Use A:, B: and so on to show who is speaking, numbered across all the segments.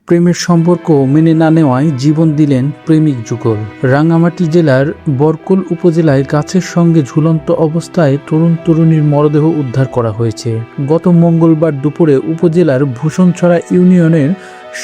A: প্রেমের সম্পর্ক মেনে না নেওয়ায় জীবন দিলেন প্রেমিক যুগল। রাঙ্গামাটি জেলার বরকল উপজেলায় গাছের সঙ্গে ঝুলন্ত অবস্থায় তরুণ তরুণীর মরদেহ উদ্ধার করা হয়েছে। গত মঙ্গলবার দুপুরে উপজেলার ভূষণছড়া ইউনিয়নের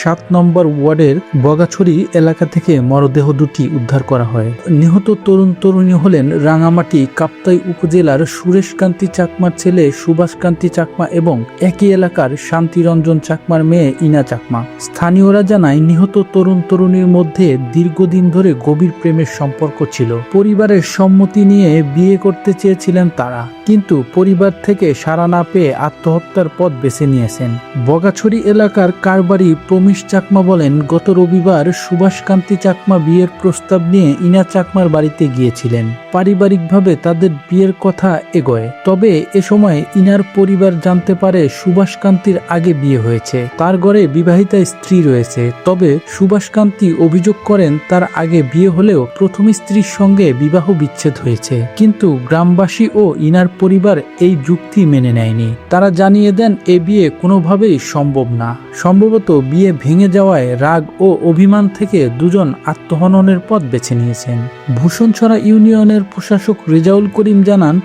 A: ৭ নম্বর ওয়ার্ডের বগাছড়ি এলাকা থেকে মরদেহ দুটি উদ্ধার করা হয়। নিহত তরুণ তরুণী হলেন রাঙ্গামাটি কাপ্তাই উপজেলার সুরেশকান্তি চাকমার ছেলে সুভাষকান্তি চাকমা এবং একই এলাকার শান্তিরঞ্জন চাকমার মেয়ে ইনা চাকমা। স্থানীয়রা জানায় নিহত তরুণ তরুণীর মধ্যে দীর্ঘদিন ধরে গভীর প্রেমের সম্পর্ক ছিল। পরিবারের সম্মতি নিয়ে বিয়ে করতে চেয়েছিলেন তারা, কিন্তু পরিবার থেকে সাড়া না পেয়ে আত্মহত্যার পথ বেছে নিয়েছেন। বগাছড়ি এলাকার কারবারি প্রমিশ চাকমা বলেন, গত রবিবার সুভাষকান্তি চাকমা বিয়ের প্রস্তাব নিয়ে ইনা চাকমার বাড়িতে গিয়েছিলেন। পারিবারিকভাবে তাদের বিয়ের কথা এগোয়, তবে এ সময় ইনার পরিবার জানতে পারে সুভাষকান্তির আগে বিয়ে হয়েছে, তার ঘরে বিবাহিতা স্ত্রী রয়েছে। তবে সুভাষকান্তি অভিযোগ করেন তার আগে বিয়ে হলেও প্রথম স্ত্রীর সঙ্গে বিবাহ বিচ্ছেদ হয়েছে, কিন্তু গ্রামবাসী ও ইনার পরিবার এই যুক্তি মেনে নেয়নি। তারা জানিয়ে দেন এ বিয়ে কোনোভাবেই সম্ভব না। সম্ভবত বিয়ে ভেঙে যাওয়ায় রাগ ও অভিমান থেকে দুজন আত্মহননের পথ বেছে নিয়েছেন। ভূষণছড়া ইউনিয়নের প্রশাসক রেজাউল করিম জানান,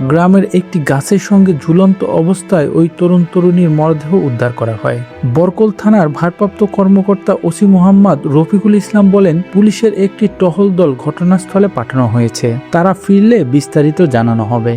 A: গ্রামের একটি গাছের সঙ্গে ঝুলন্ত অবস্থায় ওই তরুণ তরুণীর মরদেহ উদ্ধার করা হয়। বরকল থানার ভারপ্রাপ্ত কর্মকর্তা ওসি মোহাম্মদ রফিকুল ইসলাম বলেন, পুলিশের একটি টহল দল ঘটনাস্থলে পাঠানো হয়েছে, তারা ফিরলে বিস্তারিত জানানো হবে।